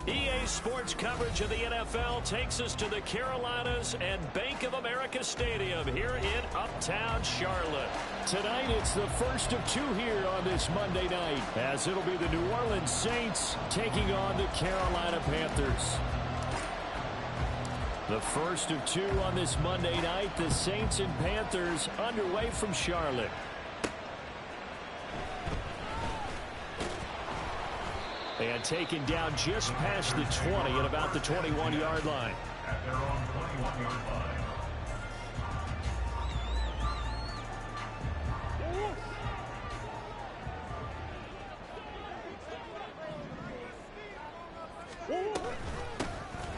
EA Sports coverage of the NFL takes us to the Carolinas and Bank of America Stadium here in Uptown Charlotte. Tonight, it's the first of two here on this Monday night, as it'll be the New Orleans Saints taking on the Carolina Panthers. The first of two on this Monday night, the Saints and Panthers underway from Charlotte. And taken down just past the 20 at about the 21-yard line. At their own 21-yard line.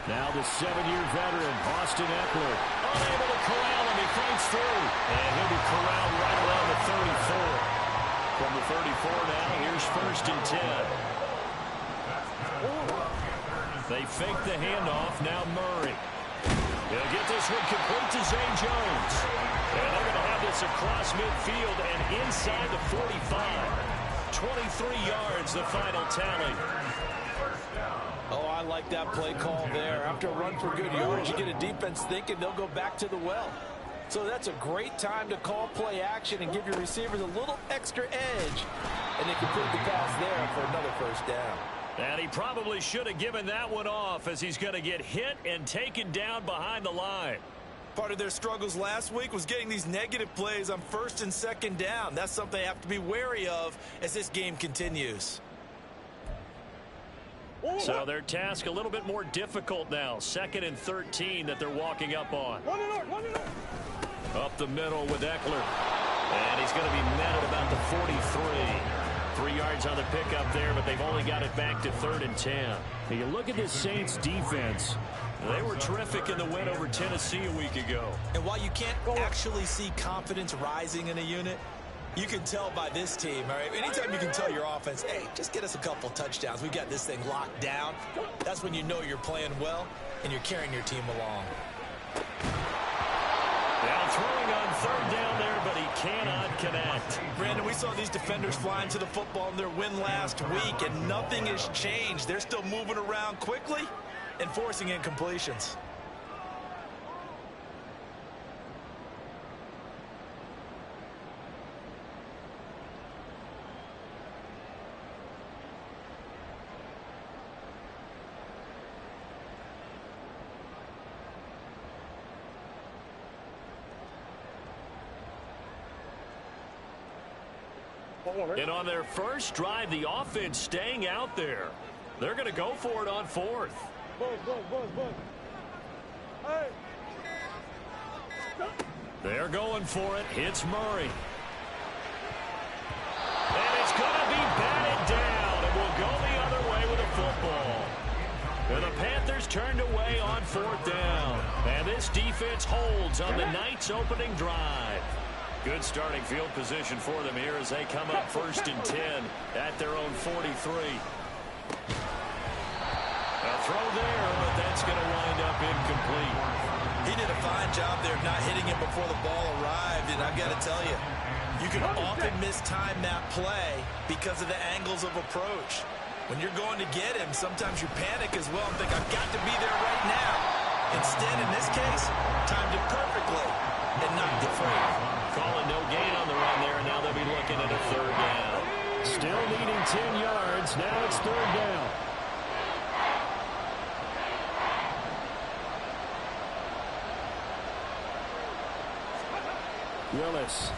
Now the 7-year veteran, Austin Eckler, unable to corral him. He fights through. And he'll be corralled right around the 34. From the 34 now, here's 1st and 10. They fake the handoff. Now Murray. He'll get this one complete to Zay Jones. And they're going to have this across midfield and inside the 45. 23 yards, the final tally. Oh, I like that play call there. After a run for good yards, you get a defense thinking they'll go back to the well. So that's a great time to call play action and give your receivers a little extra edge. And they complete the pass there for another 1st down. And he probably should have given that one off, as he's going to get hit and taken down behind the line. Part of their struggles last week was getting these negative plays on 1st and 2nd down. That's something they have to be wary of as this game continues. So their task a little bit more difficult now. 2nd and 13 that they're walking up on. Up the middle with Eckler. And he's going to be met at about the 43. 3 yards on the pickup there, but they've only got it back to 3rd and 10. Now you look at this Saints defense. They were terrific in the win over Tennessee a week ago. And while you can't actually see confidence rising in a unit, you can tell by this team. All right, anytime you can tell your offense, hey, just get us a couple touchdowns. We've got this thing locked down. That's when you know you're playing well and you're carrying your team along. Now throwing on 3rd down there, but he cannot connect. Brandon, we saw these defenders flying to the football in their win last week, and nothing has changed. They're still moving around quickly and forcing incompletions. And on their first drive, the offense staying out there. They're going to go for it on 4th. They're going for it. Hits Murray. And it's going to be batted down. And we'll go the other way with the football. And the Panthers turned away on 4th down. And this defense holds on the night's opening drive. Good starting field position for them here as they come up 1st and 10 at their own 43. A throw there, but that's going to wind up incomplete. He did a fine job there not hitting him before the ball arrived, and I've got to tell you, you can often mistime that play because of the angles of approach. When you're going to get him, sometimes you panic as well and think, I've got to be there right now. Instead, in this case, timed it perfectly and knocked it free. Calling no gain on the run there, and now they'll be looking at a 3rd down. Still needing 10 yards. Now it's 3rd down. Willis.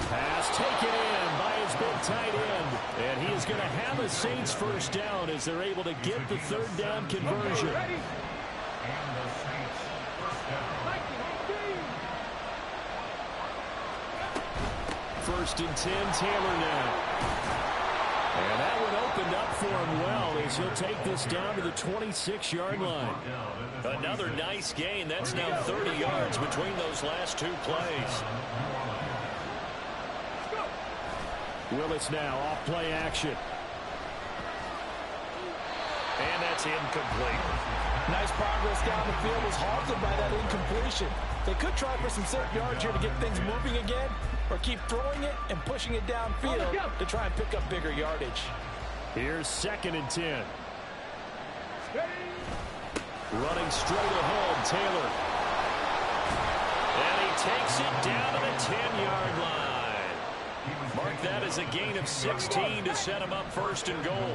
Pass taken in by his big tight end. And he is going to have a Saints 1st down as they're able to get the 3rd down conversion. And the Saints 1st down. 1st and 10, Taylor now. And that one opened up for him well as he'll take this down to the 26-yard line. Another nice gain. That's now 30 yards between those last 2 plays. Willis now off play action. And that's incomplete. Nice progress down the field was halted by that incompletion. They could try for some safe yards here to get things moving again, or keep throwing it and pushing it downfield to try and pick up bigger yardage. Here's 2nd and 10. Running straight ahead, Taylor. And he takes it down to the 10-yard line. Mark that as a gain of 16 to set him up first and goal.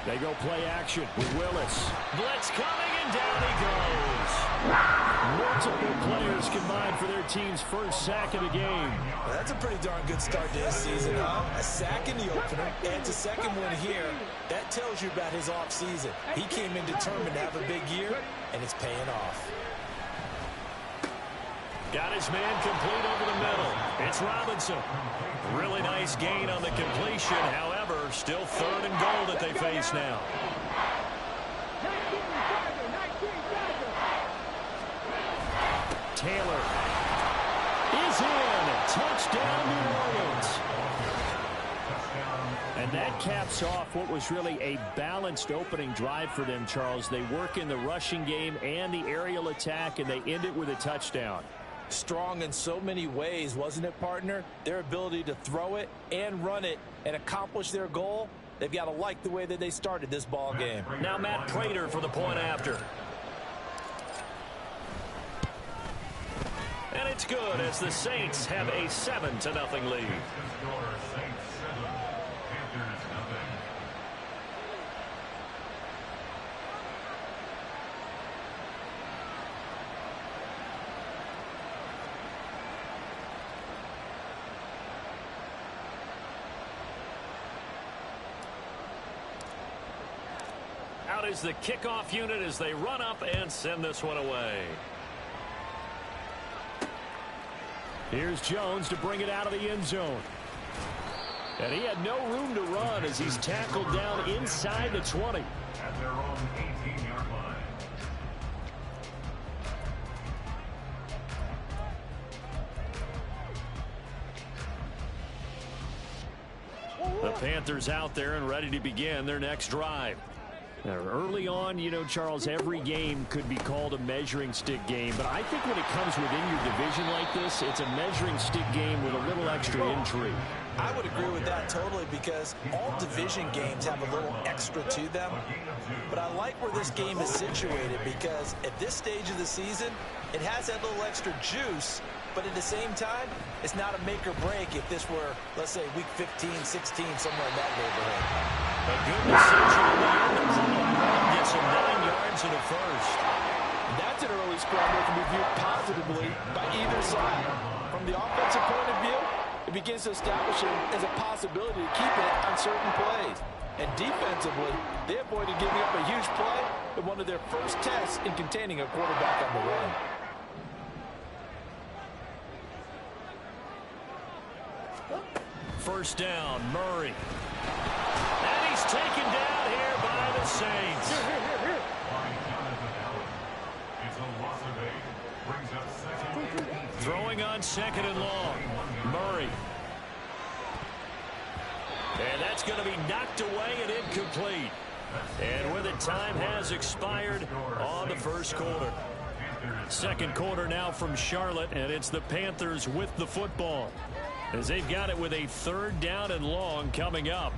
They go play action with Willis. Blitz coming, and down he goes. Multiple players combined for their team's first sack of the game. Well, that's a pretty darn good start to his season, huh? A sack in the opener, and a second one here. That tells you about his offseason. He came in determined to have a big year, and it's paying off. Got his man complete over the middle. It's Robinson. Really nice gain on the completion. However, still third and goal that they face now. Taylor is in. Touchdown, New Orleans. And that caps off what was really a balanced opening drive for them, Charles. They work in the rushing game and the aerial attack, and they end it with a touchdown. Strong in so many ways, wasn't it, partner? Their ability to throw it and run it and accomplish their goal, they've got to like the way that they started this ball game. Now Matt Prater for the point after. And it's good as the Saints have a 7-0 lead. Out is the kickoff unit as they run up and send this one away. Here's Jones to bring it out of the end zone. And he had no room to run as he's tackled down inside the 20. At their own 18-yard line. The Panthers out there and ready to begin their next drive. Now, early on, you know, Charles, every game could be called a measuring stick game. But I think when it comes within your division like this, it's a measuring stick game with a little extra intrigue. I would agree with that totally because all division games have a little extra to them. But I like where this game is situated because at this stage of the season, it has that little extra juice. But at the same time, it's not a make or break if this were, let's say, week 15, 16, somewhere in that neighborhood. A good decision in the end. Gets him 9 yards and a first. That's an early scramble that can be viewed positively by either side. From the offensive point of view, it begins to establish it as a possibility to keep it on certain plays. And defensively, they avoided giving up a huge play in one of their first tests in containing a quarterback on the run. First down, Murray. And he's taken down here by the Saints. Throwing on second and long. Murray. And that's going to be knocked away and incomplete. And with it, time has expired on the first quarter. Second quarter now from Charlotte, and it's the Panthers with the football, as they've got it with a third down and long coming up.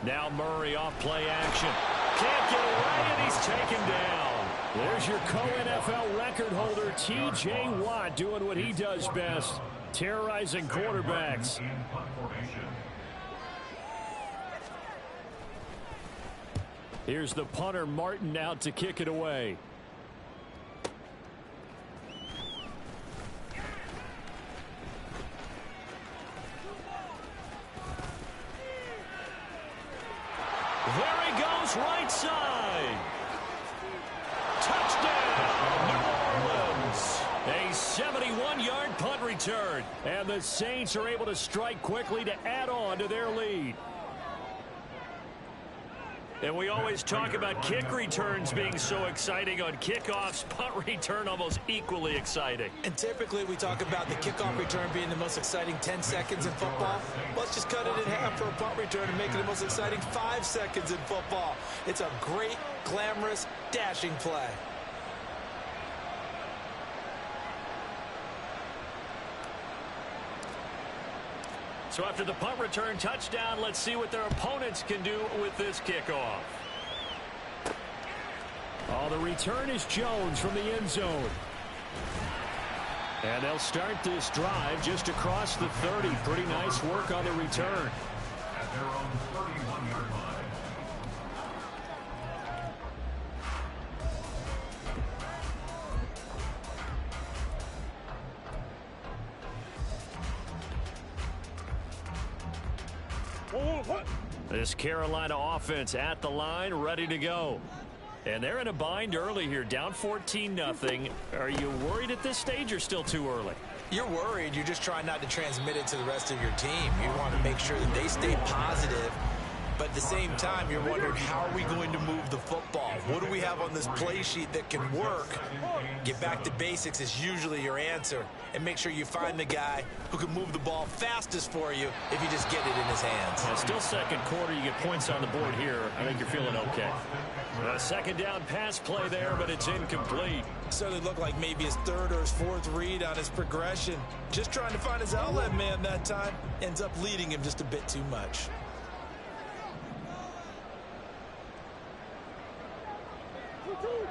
Now Murray off play action. Can't get away, and he's taken down. There's your co-NFL record holder, T.J. Watt, doing what he does best, terrorizing quarterbacks. Here's the punter, Martin, out to kick it away. There he goes, right side. Touchdown, New Orleans. A 71-yard punt return. And the Saints are able to strike quickly to add on to their lead. And we always talk about kick returns being so exciting on kickoffs. Punt return almost equally exciting. And typically we talk about the kickoff return being the most exciting 10 seconds in football. Let's just cut it in half for a punt return and make it the most exciting 5 seconds in football. It's a great, glamorous, dashing play. So after the punt return touchdown, let's see what their opponents can do with this kickoff. Oh, the return is Jones from the end zone. And they'll start this drive just across the 30. Pretty nice work on the return. At their own 31-yard line. This Carolina offense at the line, ready to go. And they're in a bind early here, down 14-0. Are you worried at this stage or still too early? You're worried. You're just trying not to transmit it to the rest of your team. You want to make sure that they stay positive. But at the same time, you're wondering, how are we going to move the football? What do we have on this play sheet that can work? Get back to basics is usually your answer. And make sure you find the guy who can move the ball fastest for you if you just get it in his hands. Yeah, still second quarter. You get points on the board here. I think you're feeling okay. A second down pass play there, but it's incomplete. Certainly looked like maybe his third or his fourth read on his progression. Just trying to find his outlet man that time. Ends up leading him just a bit too much.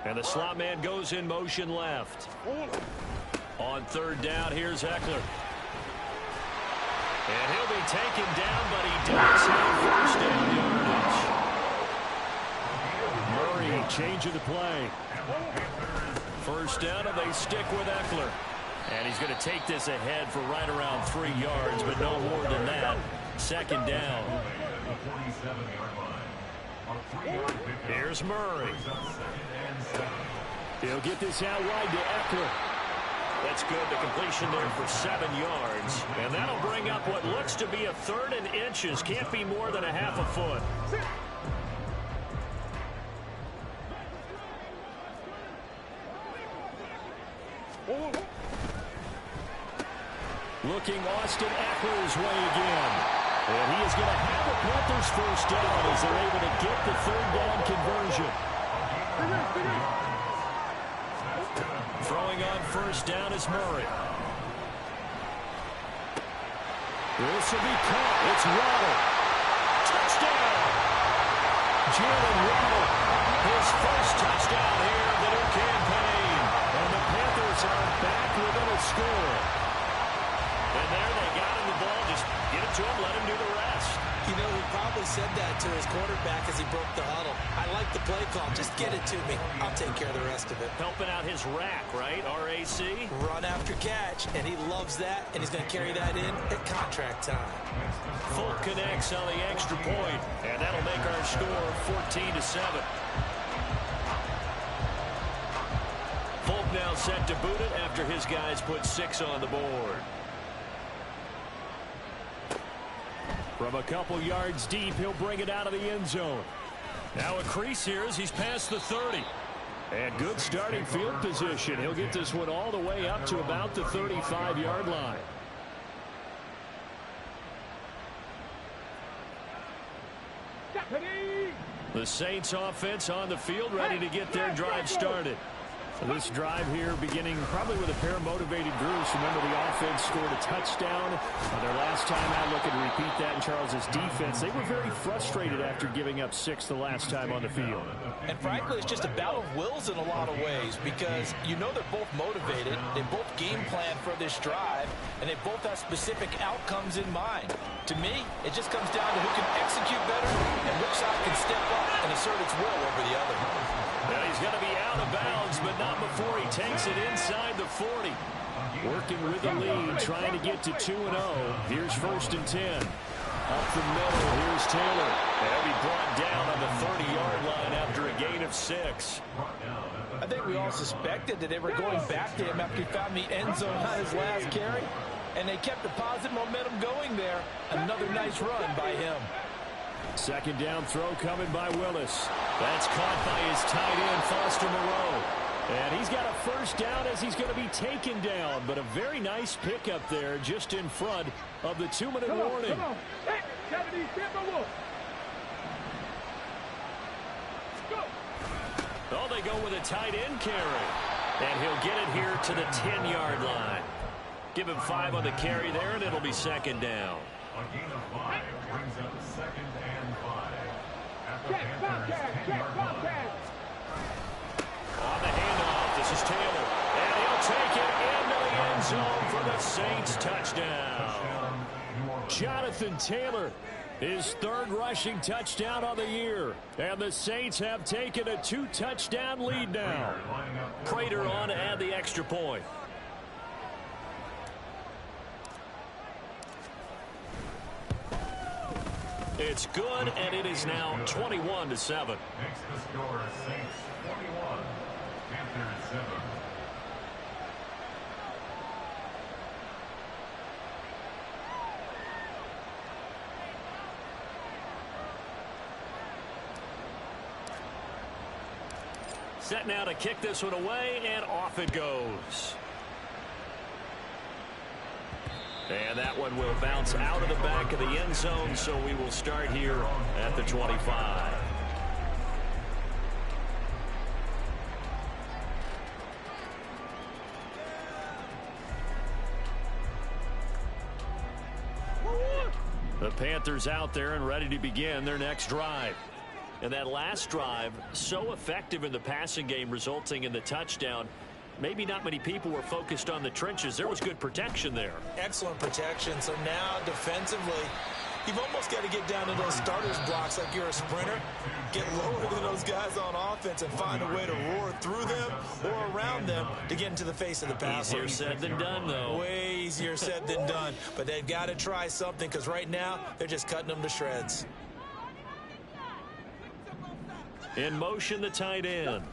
And the slot man goes in motion left. On third down, here's Eckler. And he'll be taken down, but he does have first down yardage. Murray changing the play. First down, and they stick with Eckler. And he's going to take this ahead for right around 3 yards, but no more than that. Second down. Here's Murray. He'll get this out wide to Eckler. That's good. The completion there for 7 yards. And that'll bring up what looks to be a 3rd and inches. Can't be more than a half a foot. Looking Austin Eckler's way again. And he is going to have the Panthers first down as they're able to get the 3rd down conversion. Throwing on first down is Murray. This will be caught. It's Waddle. Touchdown! Jalen Waddle. His first touchdown here in the new campaign. And the Panthers are back within a score. And there they got him the ball. Just get it to him, let him do the rest. You know, he probably said that to his quarterback as he broke the huddle. I like the play call. Just get it to me. I'll take care of the rest of it. Helping out his rack, right? RAC? Run after catch, and he loves that, and he's going to carry that in at contract time. Folk connects on the extra point, and that'll make our score 14-7. Folk now set to boot it after his guys put 6 on the board. From a couple yards deep, he'll bring it out of the end zone. Now a crease here as he's past the 30. And good starting field position. He'll get this one all the way up to about the 35-yard line. The Saints offense on the field, ready to get their drive started. This drive here beginning probably with a pair of motivated groups. Remember, the offense scored a touchdown their last time out. Looking to repeat that in Charles's defense. They were very frustrated after giving up 6 the last time on the field. And frankly, it's just a battle of wills in a lot of ways because you know they're both motivated. They both game plan for this drive, and they both have specific outcomes in mind. To me, it just comes down to who can execute better and which side can step up and assert its will over the other. Now he's going to be out of bounds, but not before he takes it inside the 40. Working with the lead, trying to get to 2-0. Here's 1st and 10. Up the middle, here's Taylor. And he'll be brought down on the 30-yard line after a gain of 6. I think we all suspected that they were going back to him after he found the end zone on his last carry. And they kept the positive momentum going there. Another nice run by him. Second down throw coming by Willis. That's caught by his tight end, Foster Moreau. And he's got a first down as he's going to be taken down. But a very nice pickup there just in front of the 2-minute warning. Come on. Oh, they go with a tight end carry. And he'll get it here to the 10-yard line. Give him 5 on the carry there, and it'll be second down. A gain of 5 brings up 2nd and 5. At the Panthers' 10-yard line. On the handoff, this is Taylor. And he'll take it into the end zone for the Saints touchdown. Jonathan Taylor, his 3rd rushing touchdown on the year. And the Saints have taken a 2-touchdown lead now. Prater on to add the extra point. It's good, and it is now 21-7. Makes the score Saints 21, Panthers 7. Set now to kick this one away, and off it goes. And that one will bounce out of the back of the end zone, so we will start here at the 25. The Panthers out there and ready to begin their next drive. And that last drive, so effective in the passing game, resulting in the touchdown. Maybe not many people were focused on the trenches. There was good protection there. Excellent protection. So now defensively, you've almost got to get down to those starters blocks like you're a sprinter. Get lower than those guys on offense and find a way to roar through them or around them to get into the face of the passer. Easier said than done, though. Way easier said than done. But they've got to try something because right now they're just cutting them to shreds. In motion, the tight end.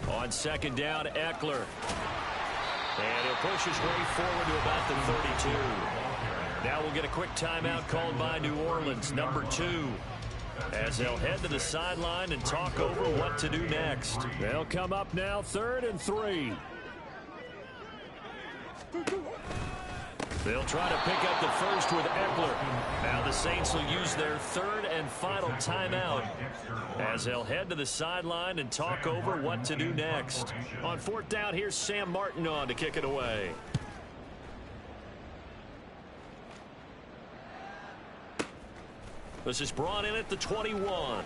On second down, Eckler. And he'll push his way forward to about the 32. Now we'll get a quick timeout called by New Orleans, number 2. As they'll head to the sideline and talk over what to do next. They'll come up now, 3rd and 3. They'll try to pick up the first with Eckler. Now the Saints will use their 3rd and final timeout as they'll head to the sideline and talk over what to do next. On 4th down, here's Sam Martin on to kick it away. This is brought in at the 21.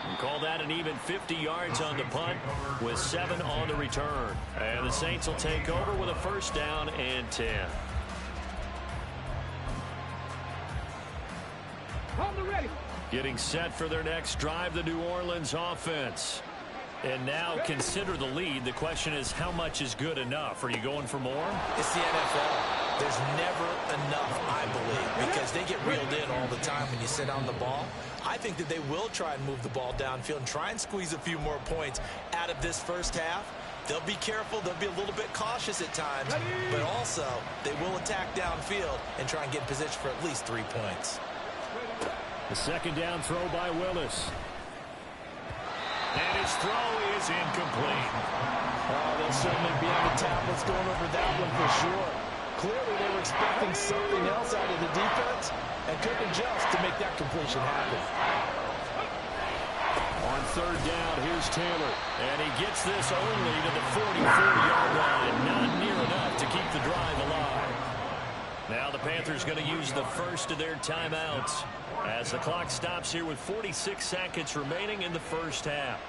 And call that an even 50 yards on the punt with 7 on the return. And the Saints will take over with a first down and 10. Getting set for their next drive, the New Orleans offense. And now consider the lead. The question is, how much is good enough? Are you going for more? It's the NFL. There's never enough, I believe, because they get reeled in all the time when you sit on the ball. I think that they will try and move the ball downfield and try and squeeze a few more points out of this first half. They'll be careful. They'll be a little bit cautious at times, but also they will attack downfield and try and get in position for at least 3 points. The second down throw by Willis. And his throw is incomplete. Oh, they'll certainly be on the tablets going over that one for sure. Clearly, they were expecting something else out of the defense and couldn't adjust to make that completion happen. On 3rd down, here's Taylor. And he gets this only to the 44-yard line. Not near enough to keep the drive alive. Now the Panthers going to use the first of their timeouts as the clock stops here with 46 seconds remaining in the first half.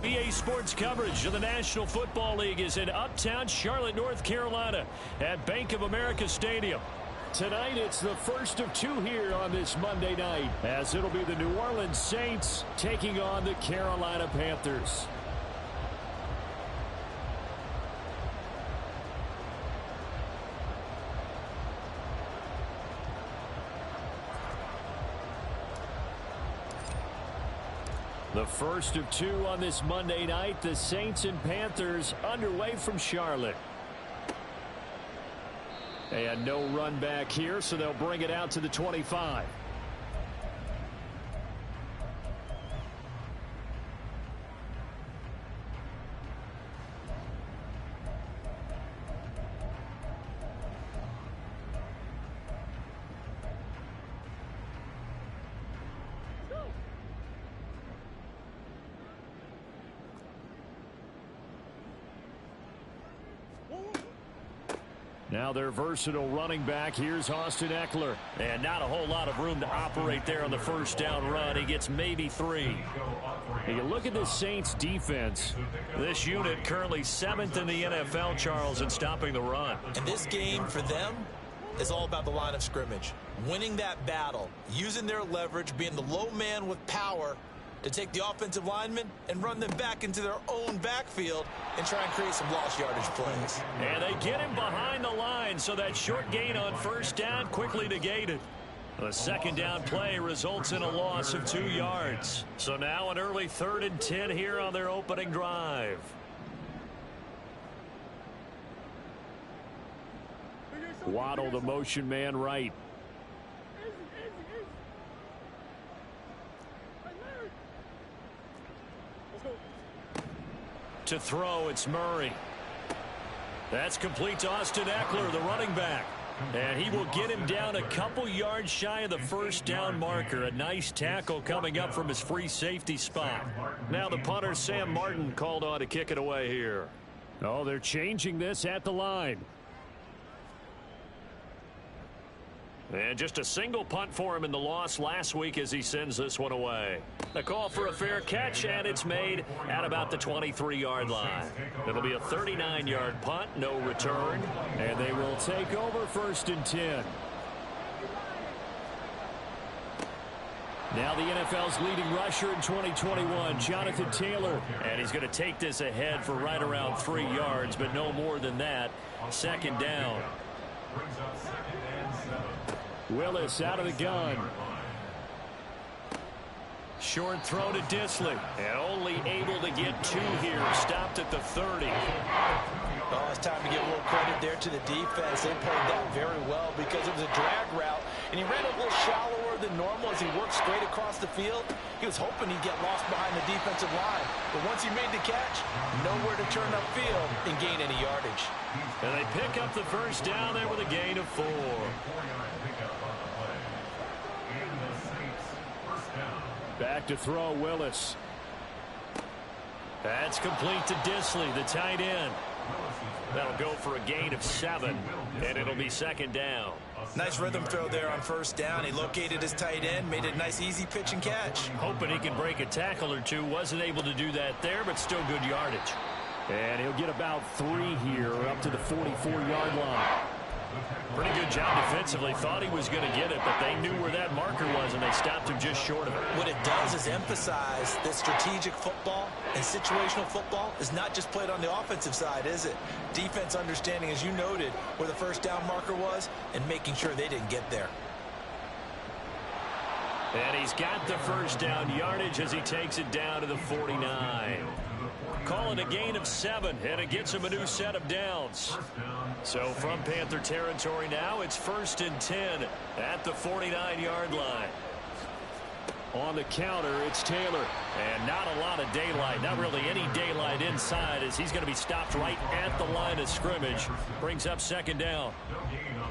EA Sports coverage of the National Football League is in uptown Charlotte, North Carolina at Bank of America Stadium. Tonight, it's the first of two here on this Monday night, as it'll be the New Orleans Saints taking on the Carolina Panthers. The first of two on this Monday night, the Saints and Panthers underway from Charlotte. And no run back here, so they'll bring it out to the 25. Now their versatile running back. Here's Austin Eckler. And not a whole lot of room to operate there on the first down run. He gets maybe 3. You look at the Saints defense. This unit currently 7th in the NFL, Charles, in stopping the run. And this game for them is all about the line of scrimmage. Winning that battle, using their leverage, being the low man with power to take the offensive linemen and run them back into their own backfield and try and create some lost yardage plays. And they get him behind the line, so that short gain on first down quickly negated. The second down play results in a loss of 2 yards. So now an early 3rd and 10 here on their opening drive. Waddle, the motion man right. To throw, it's Murray. That's complete to Austin Eckler, the running back. And he will get him down a couple yards shy of the first down marker. A nice tackle coming up from his free safety spot. Now the punter, Sam Martin, called on to kick it away here. Oh, they're changing this at the line. And just a single punt for him in the loss last week as he sends this one away. A call for a fair catch, and it's made at about the 23-yard line. It'll be a 39-yard punt, no return, and they will take over 1st and 10. Now the NFL's leading rusher in 2021, Jonathan Taylor. And he's going to take this ahead for right around 3 yards, but no more than that. Second down. Willis out of the gun. Short throw to Disley. And only able to get 2 here. Stopped at the 30. Oh, it's time to give a little credit there to the defense. They played that very well because it was a drag route. And he ran a little shallower than normal as he worked straight across the field. He was hoping he'd get lost behind the defensive line. But once he made the catch, nowhere to turn upfield and gain any yardage. And they pick up the first down there with a gain of 4. Back to throw, Willis. That's complete to Disley, the tight end. That'll go for a gain of 7, and it'll be second down. Nice rhythm throw there on first down. He located his tight end, made it a nice easy pitch and catch. Hoping he can break a tackle or 2. Wasn't able to do that there, but still good yardage. And he'll get about 3 here, up to the 44-yard line. Pretty good job defensively. Thought he was going to get it, but they knew where that marker was, and they stopped him just short of it. What it does is emphasize that strategic football and situational football is not just played on the offensive side, is it? Defense understanding, as you noted, where the first down marker was and making sure they didn't get there. And he's got the first down yardage as he takes it down to the 49. Call it a gain of 7, and it gets him a new set of downs. So from Panther territory now, it's 1st and 10 at the 49-yard line. On the counter, it's Taylor. And not a lot of daylight, not really any daylight inside, as he's going to be stopped right at the line of scrimmage. Brings up second down.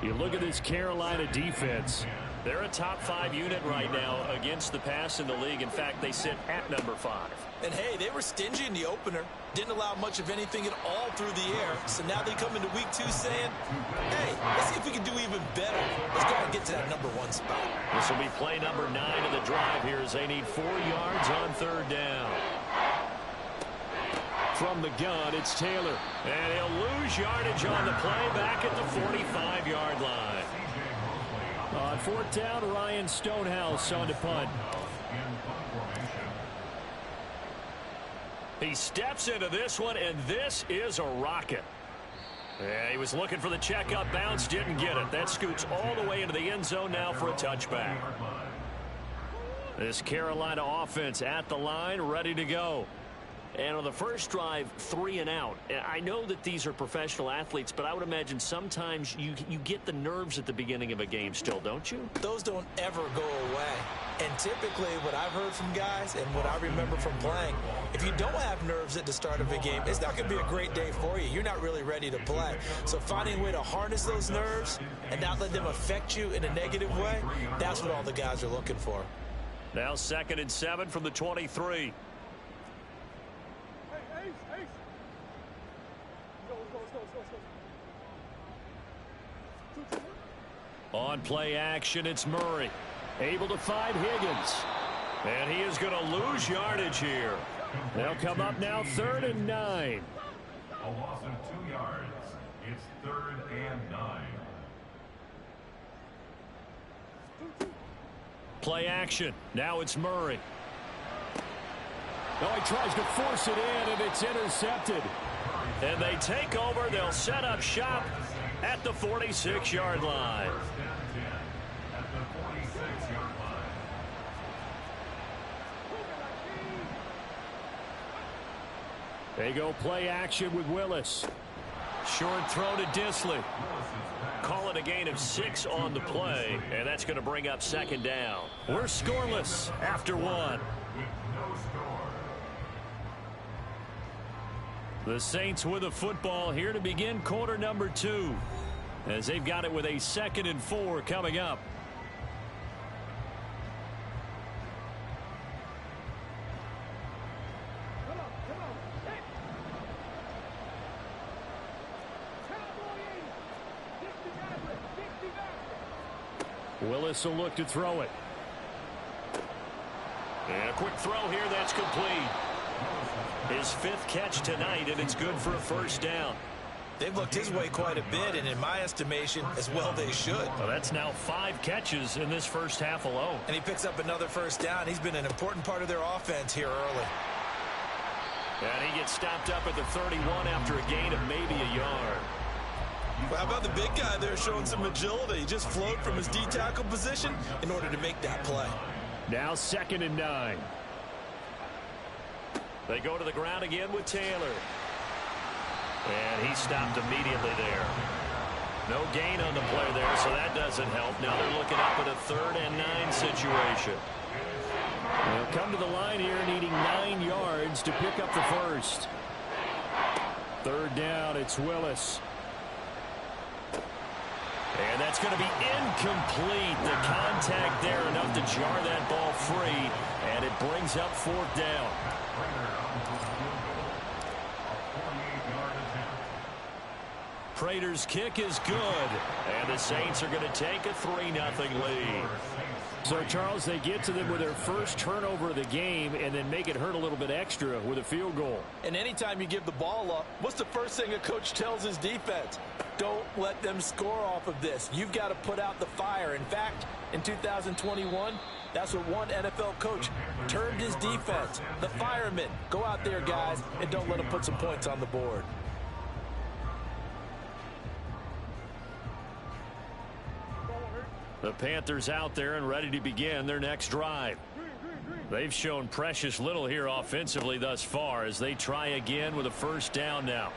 You look at this Carolina defense. They're a top 5 unit right now against the pass in the league. In fact, they sit at number 5. And hey, they were stingy in the opener. Didn't allow much of anything at all through the air. So now they come into week 2 saying, hey, let's see if we can do even better. Let's go and get to that number 1 spot. This will be play number 9 of the drive here as they need 4 yards on 3rd down. From the gun, it's Taylor. And he'll lose yardage on the play back at the 45-yard line. On fourth down, Ryan Stonehouse on to punt. He steps into this one, and this is a rocket. Yeah, he was looking for the checkup bounce, didn't get it. That scoots all the way into the end zone now for a touchback. This Carolina offense at the line, ready to go. And on the first drive, 3 and out. I know that these are professional athletes, but I would imagine sometimes you get the nerves at the beginning of a game still, don't you? Those don't ever go away. And typically what I've heard from guys and what I remember from playing, if you don't have nerves at the start of a game, it's not going to be a great day for you. You're not really ready to play. So finding a way to harness those nerves and not let them affect you in a negative way, that's what all the guys are looking for. Now 2nd and 7 from the 23. On play action, it's Murray. Able to find Higgins. And he is going to lose yardage here. They'll come up now 3rd and 9. A loss of 2 yards. It's 3rd and 9. Play action. Now it's Murray. Oh, he tries to force it in, and it's intercepted. And they take over. They'll set up shop at the 46-yard line. At the 46-yard line. They go play action with Willis. Short throw to Disley. Call it a gain of 6 on the play, and that's going to bring up 2nd down. We're scoreless after 1. The Saints with the football here to begin quarter number 2, as they've got it with a 2nd and 4 coming up. Willis will look to throw it. And a quick throw here that's complete. His 5th catch tonight, and it's good for a 1st down. They've looked his way quite a bit, and in my estimation, as well they should. Well, that's now 5 catches in this first half alone. And he picks up another 1st down. He's been an important part of their offense here early. And he gets stopped up at the 31 after a gain of maybe a yard. Well, how about the big guy there showing some agility? He just flowed from his D-tackle position in order to make that play. Now 2nd and 9. They go to the ground again with Taylor. And he stopped immediately there. No gain on the play there, so that doesn't help. Now they're looking up at a 3rd and 9 situation. They'll come to the line here needing 9 yards to pick up the 1st. 3rd down, it's Willis. And that's going to be incomplete. The contact there enough to jar that ball free, and it brings up 4th down. Prater's kick is good, and the Saints are going to take a 3-0 lead. So, Charles, they get to them with their first turnover of the game and then make it hurt a little bit extra with a field goal. And anytime you give the ball up, what's the first thing a coach tells his defense? Don't let them score off of this. You've got to put out the fire. In fact, in 2021, that's what one NFL coach termed his defense, the firemen. Go out there, guys, and don't let them put some points on the board. The Panthers out there and ready to begin their next drive. They've shown precious little here offensively thus far as they try again with a 1st down now.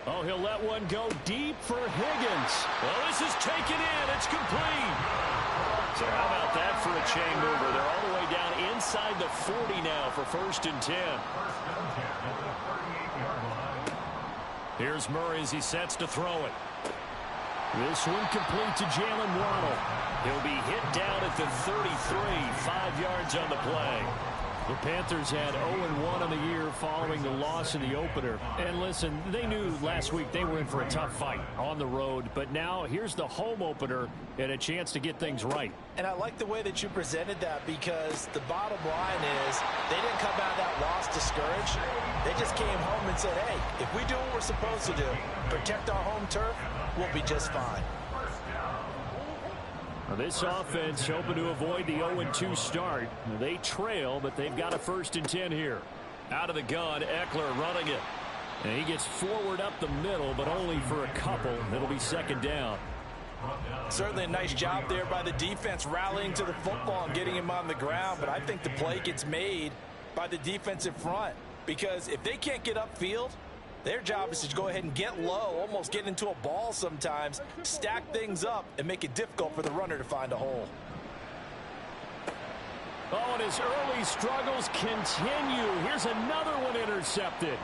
Oh, he'll let one go deep for Higgins. Well, this is taken in. It's complete. So how about that for a chain mover? They're all the way down inside the 40 now for 1st and 10. Here's Murray as he sets to throw it. This one complete to Jalen Waddle. He'll be hit down at the 33, 5 yards on the play. The Panthers had 0-1 on the year following the loss in the opener. And listen, they knew last week they were in for a tough fight on the road. But now here's the home opener and a chance to get things right. And I like the way that you presented that, because the bottom line is they didn't come out of that loss discouraged. They just came home and said, hey, if we do what we're supposed to do, protect our home turf, we'll be just fine. Now this offense hoping to avoid the 0-2 start. They trail, but they've got a 1st and 10 here. Out of the gun, Eckler running it. And he gets forward up the middle, but only for a couple. It'll be 2nd down. Certainly a nice job there by the defense rallying to the football and getting him on the ground. But I think the play gets made by the defensive front, because if they can't get upfield, their job is to go ahead and get low, almost get into a ball sometimes, stack things up, and make it difficult for the runner to find a hole. Oh, and his early struggles continue. Here's another one intercepted.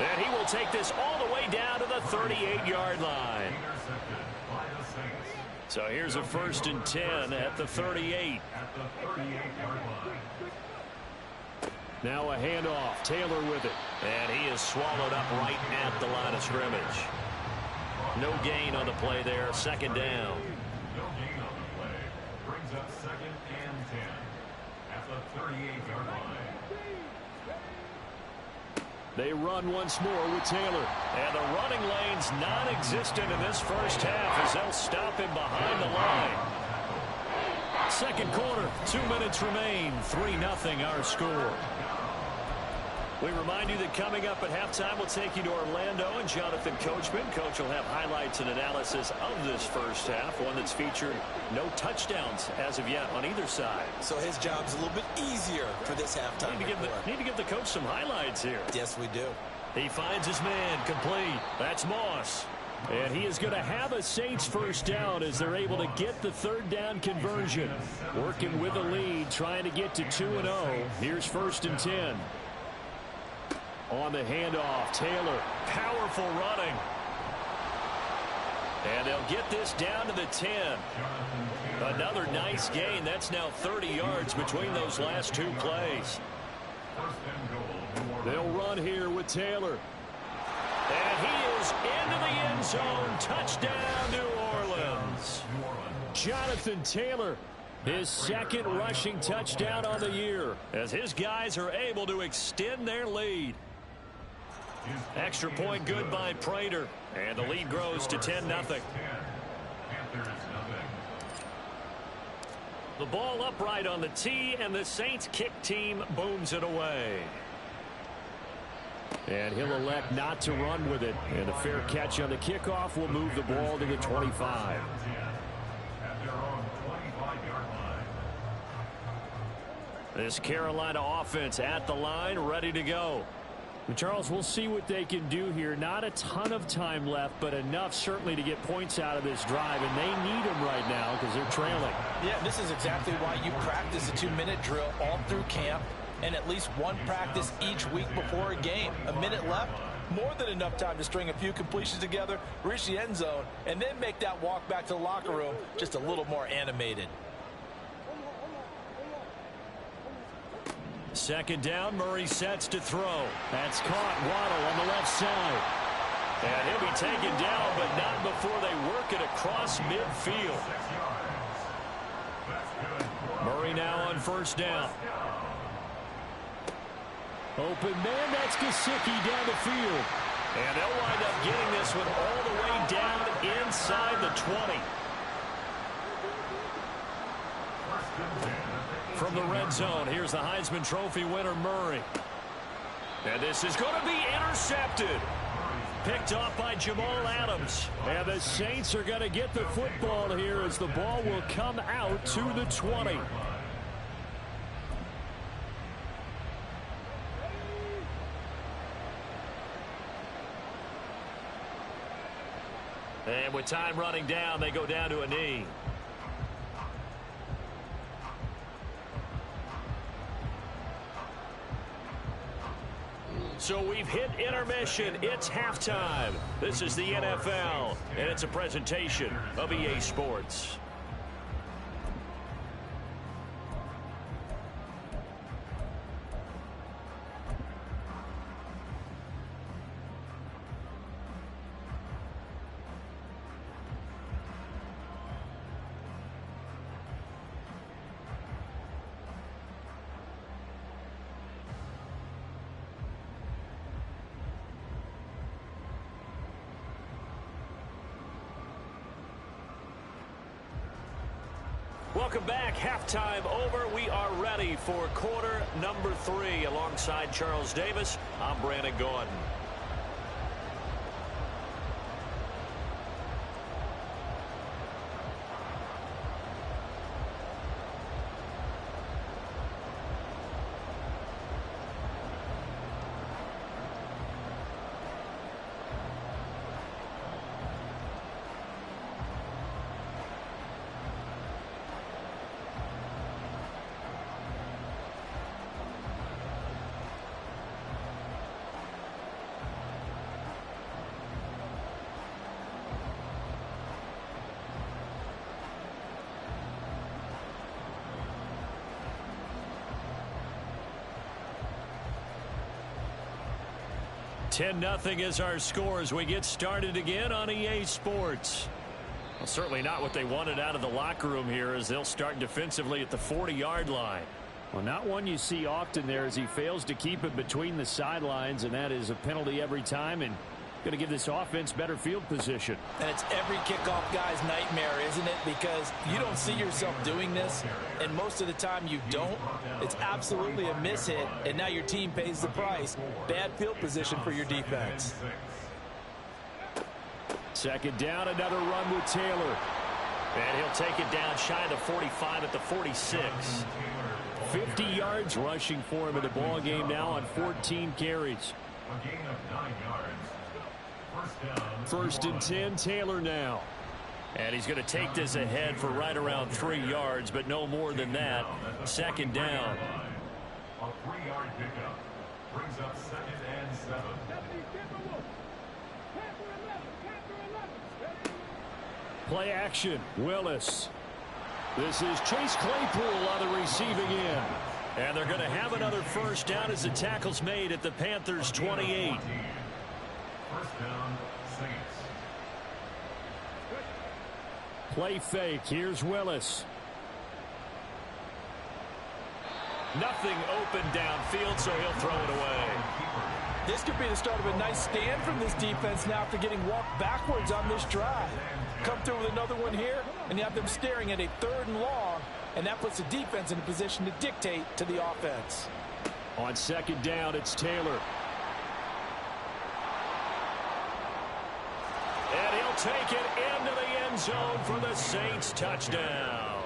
And he will take this all the way down to the 38-yard line. So here's a 1st and 10 at the 38. Now a handoff. Taylor with it. And he is swallowed up right at the line of scrimmage. No gain on the play there. 2nd down. No gain on the play. Brings up 2nd and 10 at the 38-yard line. They run once more with Taylor. And the running lane's non-existent in this first half as they'll stop him behind the line. 2nd quarter, 2 minutes remain. 3-0 our score. We remind you that coming up at halftime, we'll take you to Orlando and Jonathan Coachman. Coach will have highlights and analysis of this first half, one that's featured no touchdowns as of yet on either side. So his job's a little bit easier for this halftime. Need to give the coach some highlights here. Yes, we do. He finds his man complete. That's Moss. And he is going to have a Saints 1st down as they're able to get the 3rd down conversion. Working with a lead, trying to get to 2-0. Here's 1st and 10. On the handoff, Taylor, powerful running. And they'll get this down to the 10. Another nice gain. That's now 30 yards between those last 2 plays. They'll run here with Taylor. And he is into the end zone. Touchdown, New Orleans. Jonathan Taylor, his 2nd rushing touchdown on the year, as his guys are able to extend their lead. Extra point good by Prater, and the lead grows to 10-0. The ball upright on the tee, and the Saints kick team booms it away. And he'll elect not to run with it, and a fair catch on the kickoff will move the ball to the 25. This Carolina offense at the line, ready to go. Charles, we'll see what they can do here. Not a ton of time left, but enough certainly to get points out of this drive, and they need them right now because they're trailing. Yeah, this is exactly why you practice a 2-minute drill all through camp, and at least one practice each week before a game. A minute left, more than enough time to string a few completions together, reach the end zone, and then make that walk back to the locker room just a little more animated. 2nd down, Murray sets to throw. That's caught. Waddle on the left side. And he'll be taken down, but not before they work it across midfield. Murray now on 1st down. Open man, that's Gesicki down the field. And they'll wind up getting this one all the way down inside the 20. From the red zone, here's the Heisman Trophy winner, Murray. And this is going to be intercepted. Picked off by Jamal Adams. And the Saints are going to get the football here as the ball will come out to the 20. And with time running down, they go down to a knee. So we've hit intermission. It's halftime. This is the NFL, and it's a presentation of EA Sports. Welcome back. Halftime over. We are ready for quarter number 3. Alongside Charles Davis, I'm Brandon Gordon. Nothing is our score as we get started again on EA Sports. Well, certainly not what they wanted out of the locker room here as they'll start defensively at the 40-yard line. Well, not one you see often there as he fails to keep it between the sidelines, and that is a penalty every time and going to give this offense better field position. And it's every kickoff guy's nightmare, isn't it? Because you don't see yourself doing this, and most of the time you don't. It's absolutely a mishit, and now your team pays the price. Bad field position for your defense. Second down, another run with Taylor. And he'll take it down shy of the 45 at the 46. 50 yards rushing for him in the ball game now on 14 carries. A gain of 9 yards. First and 10, Taylor now. And he's going to take this ahead for right around 3 yards, but no more than that. Second down. A 3-yard pickup brings up 2nd and 7. Play action, Willis. This is Chase Claypool on the receiving end. And they're going to have another first down as the tackle's made at the Panthers' 28. First down, Saints. Play fake. Here's Willis. Nothing open downfield, so he'll throw it away. This could be the start of a nice stand from this defense now after getting walked backwards on this drive. Come through with another one here, and you have them staring at a 3rd and long, and that puts the defense in a position to dictate to the offense. On second down, it's Taylor. And he'll take it into the end zone for the Saints touchdown.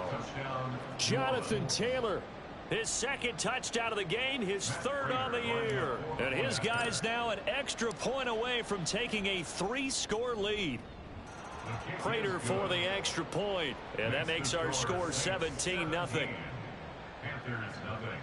Jonathan Taylor. His 2nd touchdown of the game, his 3rd on the year. And his guys now an extra point away from taking a 3-score lead. Prater for the extra point. And that makes our score 17-0. Panthers, nothing.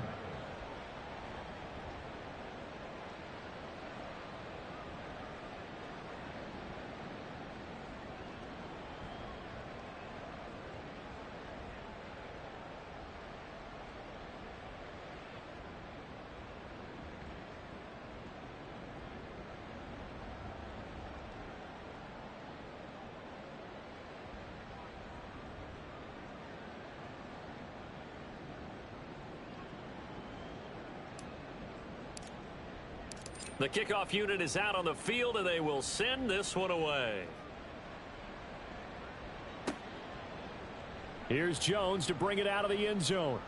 The kickoff unit is out on the field, and they will send this one away. Here's Jones to bring it out of the end zone.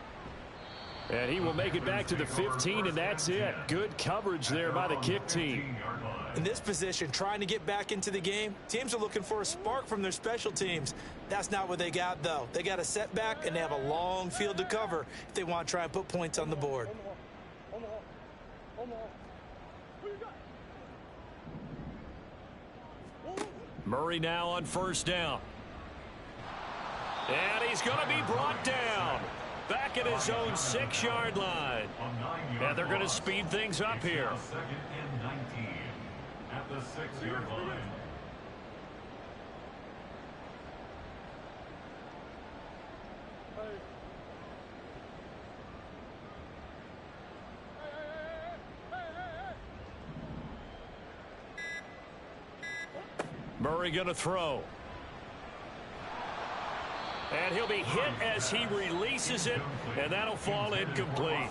And he will make it back to the 15, and that's it. Good coverage there by the kick team. In this position, trying to get back into the game, teams are looking for a spark from their special teams. That's not what they got, though. They got a setback, and they have a long field to cover if they want to try and put points on the board. Murray now on first down. And he's going to be brought down. Back at his own 6-yard line. And they're going to speed things up here. 2nd and 19 at the 6-yard line. Murray going to throw. And he'll be hit as he releases it, and that'll fall incomplete.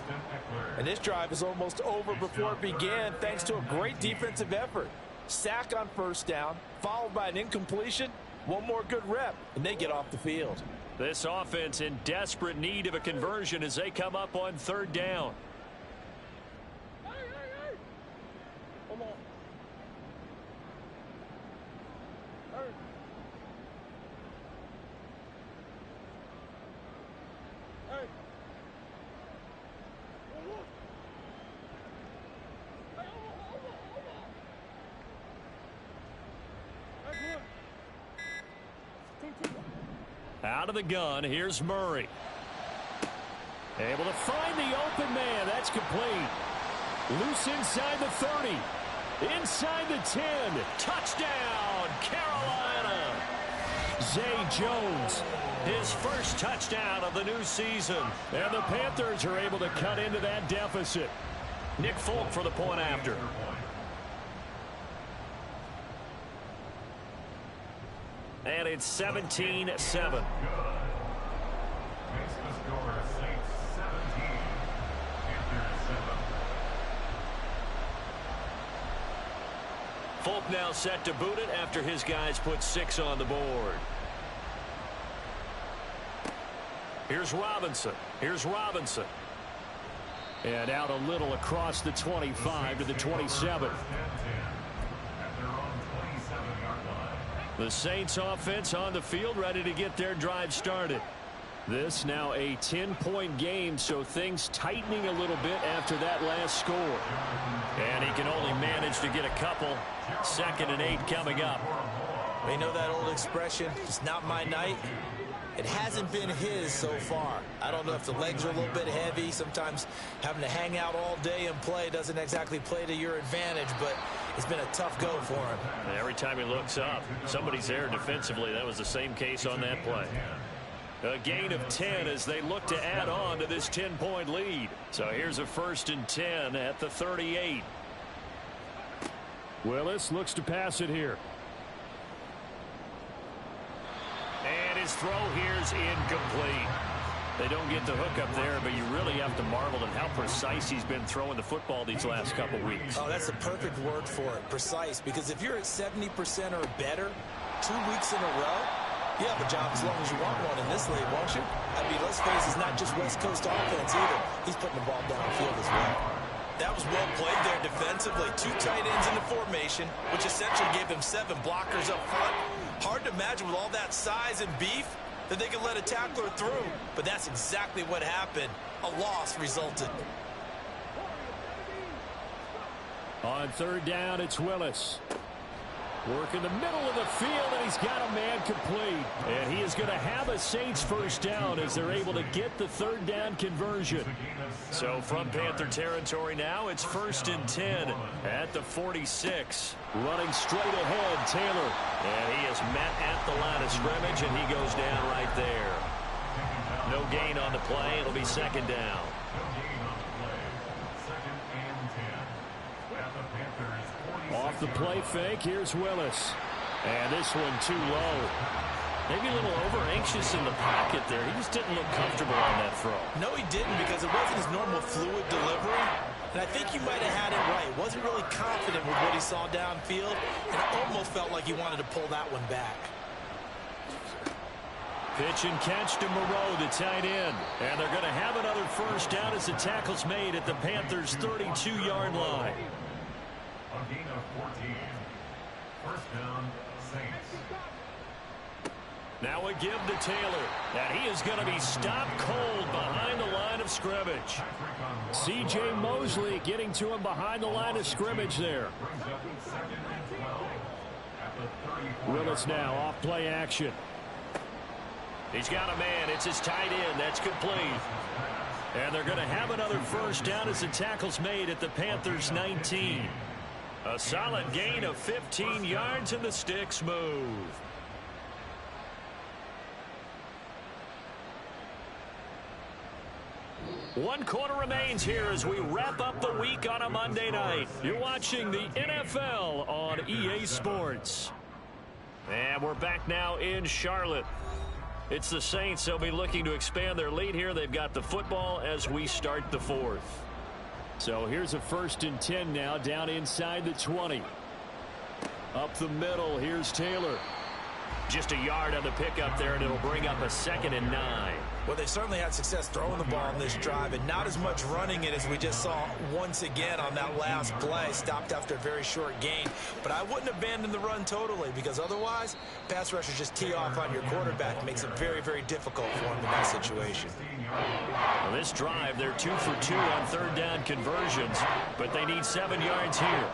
And this drive is almost over before it began thanks to a great defensive effort. Sack on first down, followed by an incompletion, One more good rep, and they get off the field. This offense in desperate need of a conversion as they come up on third down. Out of the gun, here's Murray. Able to find the open man. That's complete. Loose inside the 30. Inside the 10. Touchdown, Carolina. Zay Jones, his first touchdown of the new season. And the Panthers are able to cut into that deficit. Nick Folk for the point after. And it's 17-7. Makes the score Saints 17, Panthers 7. Folk now set to boot it after his guys put 6 on the board. Here's Robinson. And out a little across the 25 to the 27. The Saints offense on the field ready to get their drive started. This now a 10-point game, so things tightening a little bit after that last score. And he can only manage to get a couple. 2nd and 8 coming up. You know that old expression, it's not my night? It hasn't been his so far. I don't know if the legs are a little bit heavy. Sometimes having to hang out all day and play doesn't exactly play to your advantage, but it's been a tough go for him. And every time he looks up, somebody's there defensively. That was the same case on that play. A gain of 10 as they look to add on to this 10-point lead. So here's a 1st and 10 at the 38. Willis looks to pass it here. And his throw here's incomplete. They don't get the hook up there, but you really have to marvel at how precise he's been throwing the football these last couple weeks. Oh, that's the perfect word for it, precise, because if you're at 70% or better 2 weeks in a row, you have a job as long as you want one in this league, won't you? I mean, let's face it, it's not just West Coast offense either. He's putting the ball downfield as well. That was well played there defensively. 2 tight ends in the formation, which essentially gave them 7 blockers up front. Hard to imagine with all that size and beef that they could let a tackler through. But that's exactly what happened. A loss resulted. On third down, it's Willis. Work in the middle of the field, and he's got a man complete. And he is going to have a Saints first down as they're able to get the third down conversion. So from Panther territory now, it's 1st and 10 at the 46. Running straight ahead, Taylor. And he is met at the line of scrimmage, and he goes down right there. No gain on the play. It'll be 2nd down. Off the play fake, here's Willis. And this one too low. Maybe a little over-anxious in the pocket there. He just didn't look comfortable on that throw. No, he didn't, because it wasn't his normal fluid delivery. And I think you might have had it right. Wasn't really confident with what he saw downfield, and it almost felt like he wanted to pull that one back. Pitch and catch to Moreau, the tight end. And they're going to have another first down as the tackle's made at the Panthers' 32-yard line. A gain of 14. First down, Saints. Now a give to Taylor. And he is going to be stopped cold behind the line of scrimmage. C.J. Mosley getting to him behind the line of scrimmage there. Willis now off play action. He's got a man. It's his tight end. That's complete. And they're going to have another first down as the tackle's made at the Panthers' 19. A solid gain of 15 yards and the sticks move. One quarter remains here as we wrap up the week on a Monday night. You're watching the NFL on EA Sports. And we're back now in Charlotte. It's the Saints. They'll be looking to expand their lead here. They've got the football as we start the 4th. So here's a 1st and 10 now, down inside the 20. Up the middle, here's Taylor. Just a yard on the pickup there, and it'll bring up a 2nd and 9. Well, they certainly had success throwing the ball on this drive, and not as much running it as we just saw once again on that last play. Stopped after a very short gain. But I wouldn't abandon the run totally, because otherwise, pass rushers just tee off on your quarterback. It makes it very, very difficult for him in that situation. Well, this drive, they're 2 for 2 on 3rd down conversions, but they need 7 yards here.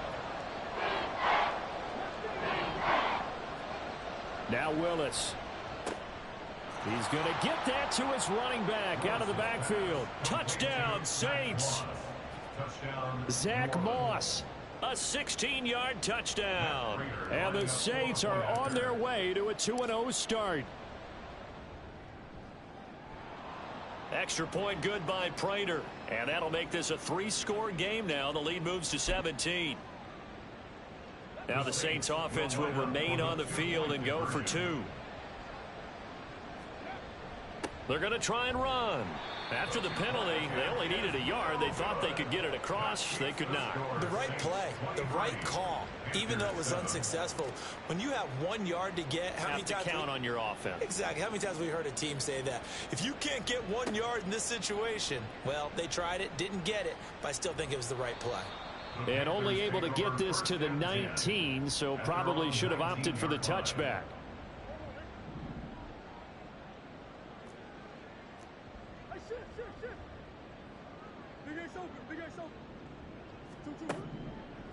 Now Willis. He's going to get that to his running back out of the backfield. Touchdown, Saints. Zach Moss. A 16-yard touchdown. And the Saints are on their way to a 2-0 start. Extra point good by Prater. And that'll make this a 3-score game now. The lead moves to 17. Now the Saints offense will remain on the field and go for 2. They're going to try and run. After the penalty, they only needed a yard. They thought they could get it across. They could not. The right play, the right call, even though it was unsuccessful. When you have 1 yard to get, how many times count on your offense? Exactly. How many times have we heard a team say that? If you can't get 1 yard in this situation, well, they tried it, didn't get it, but I still think it was the right play. And only able to get this to the 19, so probably should have opted for the touchback.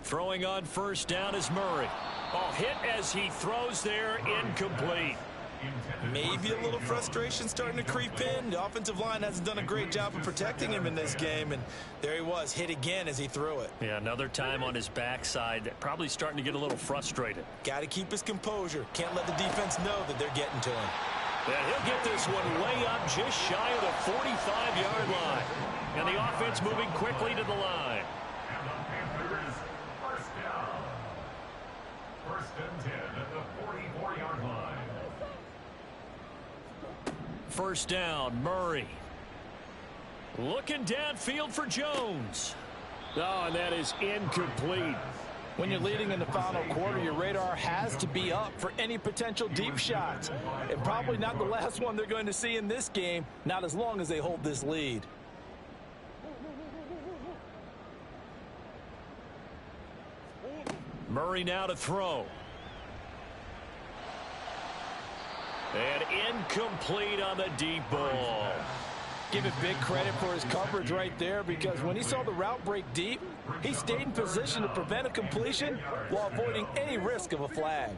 Throwing on 1st down is Murray. Oh, hit as he throws there, incomplete. Maybe a little frustration starting to creep in. The offensive line hasn't done a great job of protecting him in this game, and there he was, hit again as he threw it. Yeah, another time on his backside, probably starting to get a little frustrated. Got to keep his composure. Can't let the defense know that they're getting to him. Yeah, he'll get this one way up just shy of the 45-yard line. And the offense moving quickly to the line. And the Panthers, 1st down. 1st and 10 at the 44-yard line. 1st down, Murray. Looking downfield for Jones. Oh, and that is incomplete. When you're leading in the final quarter, your radar has to be up for any potential deep shots. And probably not the last one they're going to see in this game, not as long as they hold this lead. Murray now to throw. And incomplete on the deep ball. Give it big credit for his coverage right there, because when he saw the route break deep, he stayed in position to prevent a completion while avoiding any risk of a flag.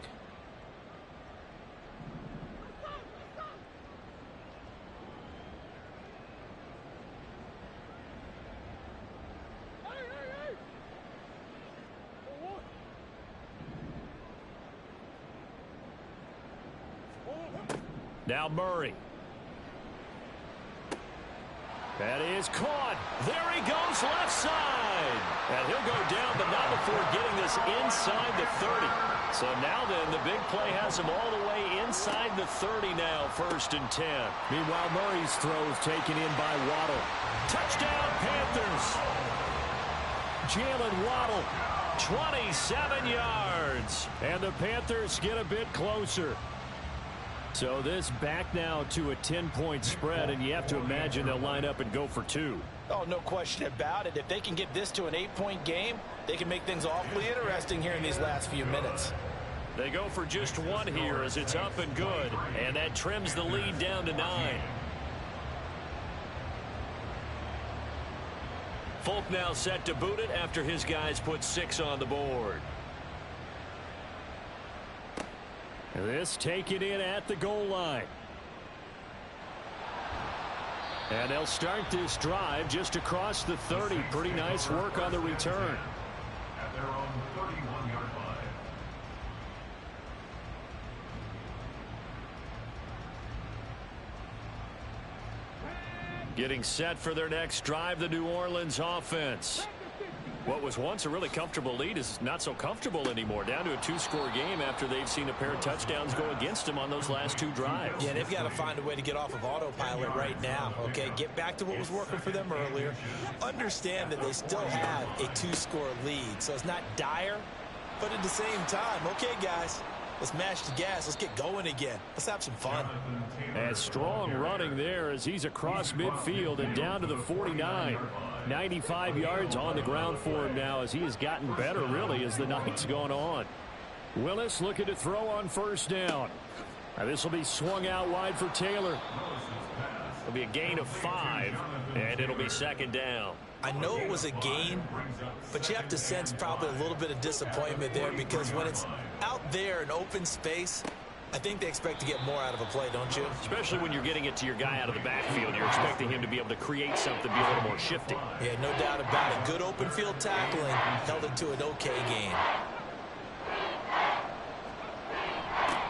Now Murray. That is caught. There he goes, left side. And he'll go down, but not before getting this inside the 30. So now then, the big play has him all the way inside the 30 now, 1st and 10. Meanwhile, Murray's throw is taken in by Waddle. Touchdown, Panthers. Jalen Waddle. 27 yards. And the Panthers get a bit closer. So this back now to a 10-point spread, and you have to imagine they'll line up and go for 2. Oh, no question about it. If they can get this to an 8-point game, they can make things awfully interesting here in these last few minutes. They go for just 1 here as it's up and good, and that trims the lead down to 9. Folk now set to boot it after his guys put 6 on the board. This taken in at the goal line. And they'll start this drive just across the 30. Pretty nice work on the return. At their own 31-yard line. Getting set for their next drive, the New Orleans offense. What was once a really comfortable lead is not so comfortable anymore. Down to a 2-score game after they've seen a pair of touchdowns go against them on those last 2 drives. Yeah, they've got to find a way to get off of autopilot right now, okay? Get back to what was working for them earlier. Understand that they still have a 2-score lead, so it's not dire, but at the same time, okay, guys, Let's mash the gas. Let's get going again. Let's have some fun. And strong running there as he's across midfield and down to the 49. 95 yards on the ground for him now as he has gotten better, really, as the night's gone on. Willis looking to throw on first down. Now this will be swung out wide for Taylor. It'll be a gain of 5, and it'll be second down. I know it was a gain, but you have to sense probably a little bit of disappointment there because when it's out there in open space, I think they expect to get more out of a play, don't you? Especially when you're getting it to your guy out of the backfield. You're expecting him to be able to create something, be a little more shifty. Yeah, no doubt about it. Good open field tackling held it to an okay gain.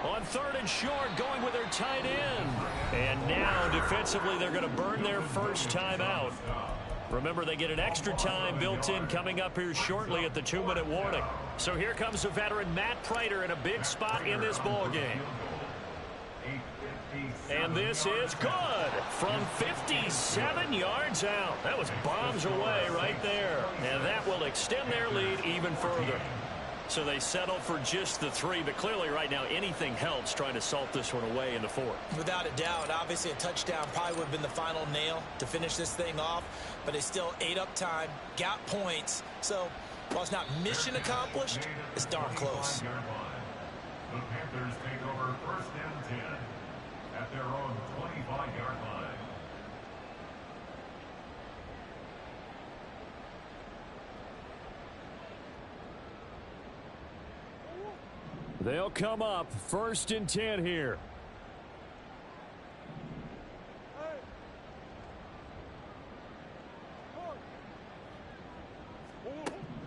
On third and short, going with their tight end. And now, defensively, they're going to burn their first time out. Remember, they get an extra time built in coming up here shortly at the 2-minute warning. So here comes the veteran Matt Prater in a big spot in this ballgame. And this is good from 57 yards out. That was bombs away right there. And that will extend their lead even further. So they settle for just the 3, but clearly right now anything helps trying to salt this one away in the 4th. Without a doubt, obviously a touchdown probably would have been the final nail to finish this thing off, but they still ate up time, got points. So while it's not mission accomplished, it's darn close. The Panthers take over first and 10 at their own 25-yard line. They'll come up first and 10 here.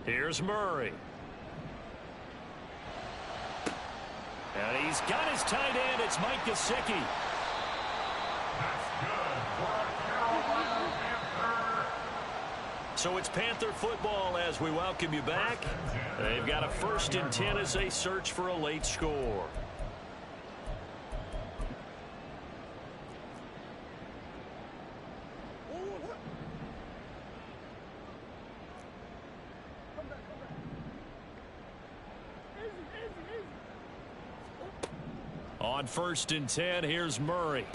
Here's Murray. And he's got his tight end. It's Mike Gesicki. So it's Panther football as we welcome you back. They've got a first and 10 as they search for a late score. On first and 10, here's Murray.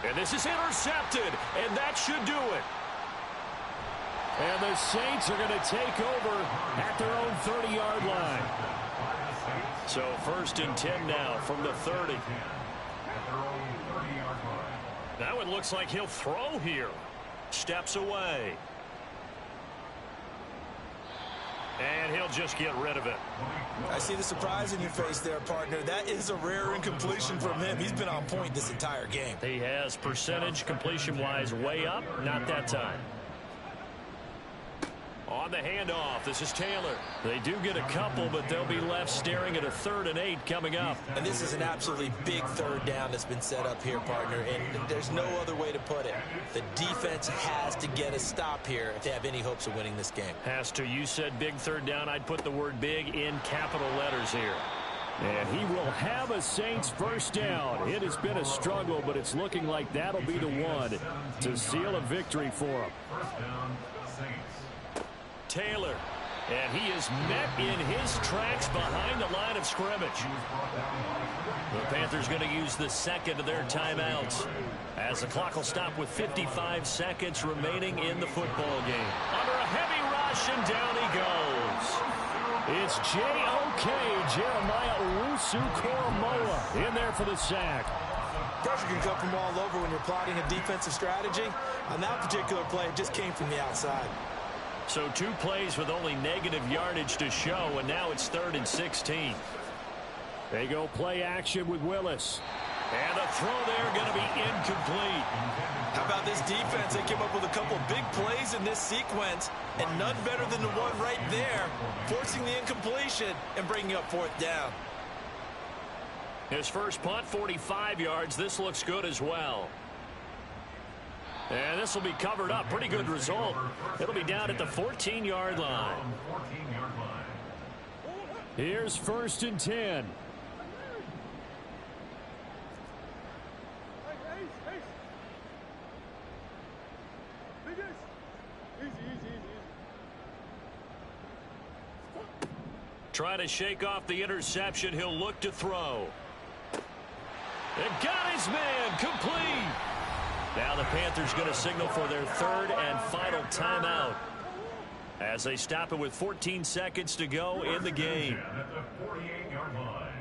And this is intercepted, and that should do it. And the Saints are going to take over at their own 30-yard line. So first and 10 now from the 30. That one looks like he'll throw here. Steps away. And he'll just get rid of it. I see the surprise in your face there, partner. That is a rare incompletion from him. He's been on point this entire game. He has percentage completion-wise way up. Not that time. On the handoff, this is Taylor. They do get a couple, but they'll be left staring at a 3rd and 8 coming up. And this is an absolutely big third down that's been set up here, partner, and there's no other way to put it. The defense has to get a stop here if they have any hopes of winning this game. Has to. You said big third down. I'd put the word big in capital letters here. And he will have a Saints first down. It has been a struggle, but it's looking like that'll be the one to seal a victory for him. First down, Saints. Taylor, and he is met in his tracks behind the line of scrimmage. The Panthers going to use the second of their timeouts as the clock will stop with 55 seconds remaining in the football game. Under a heavy rush, and down he goes. It's J.O.K. Jeremiah Owusu-Koramoah in there for the sack. Pressure can come from all over when you're plotting a defensive strategy. On that particular play, it just came from the outside. So 2 plays with only negative yardage to show, and now it's 3rd and 16. They go play action with Willis. And the throw there going to be incomplete. How about this defense? They came up with a couple big plays in this sequence, and none better than the one right there, forcing the incompletion and bringing up 4th down. His first punt, 45 yards. This looks good as well. And this will be covered up. Pretty good result. It'll be down at the 14-yard line. Here's first and 10. Trying to shake off the interception. He'll look to throw. And got his man complete. Now the Panthers going to signal for their third and final timeout as they stop it with 14 seconds to go in the game. At the 48-yard line.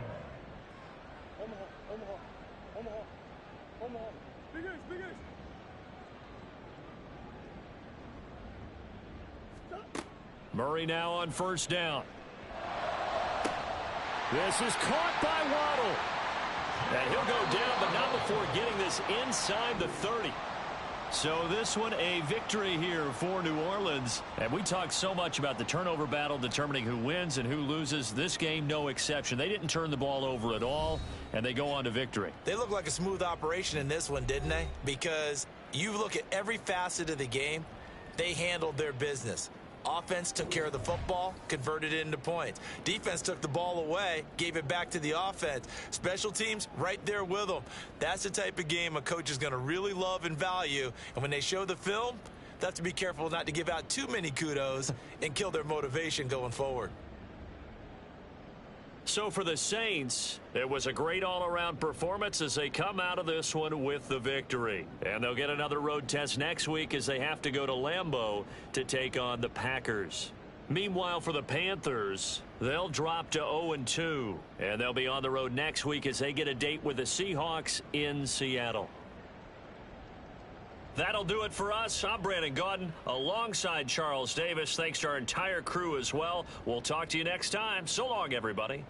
Murray now on first down. This is caught by Waddle. And he'll go down, but not before getting this inside the 30. So this one a victory here for New Orleans. And we talked so much about the turnover battle determining who wins and who loses. This game, no exception. They didn't turn the ball over at all, and they go on to victory. They look like a smooth operation in this one, didn't they? Because you look at every facet of the game, they handled their business. Offense took care of the football, converted it into points. Defense took the ball away, gave it back to the offense. Special teams, right there with them. That's the type of game a coach is going to really love and value. And when they show the film, they have to be careful not to give out too many kudos and kill their motivation going forward. So for the Saints, it was a great all-around performance as they come out of this one with the victory. And they'll get another road test next week as they have to go to Lambeau to take on the Packers. Meanwhile, for the Panthers, they'll drop to 0-2. And they'll be on the road next week as they get a date with the Seahawks in Seattle. That'll do it for us. I'm Brandon Gaudin alongside Charles Davis. Thanks to our entire crew as well. We'll talk to you next time. So long, everybody.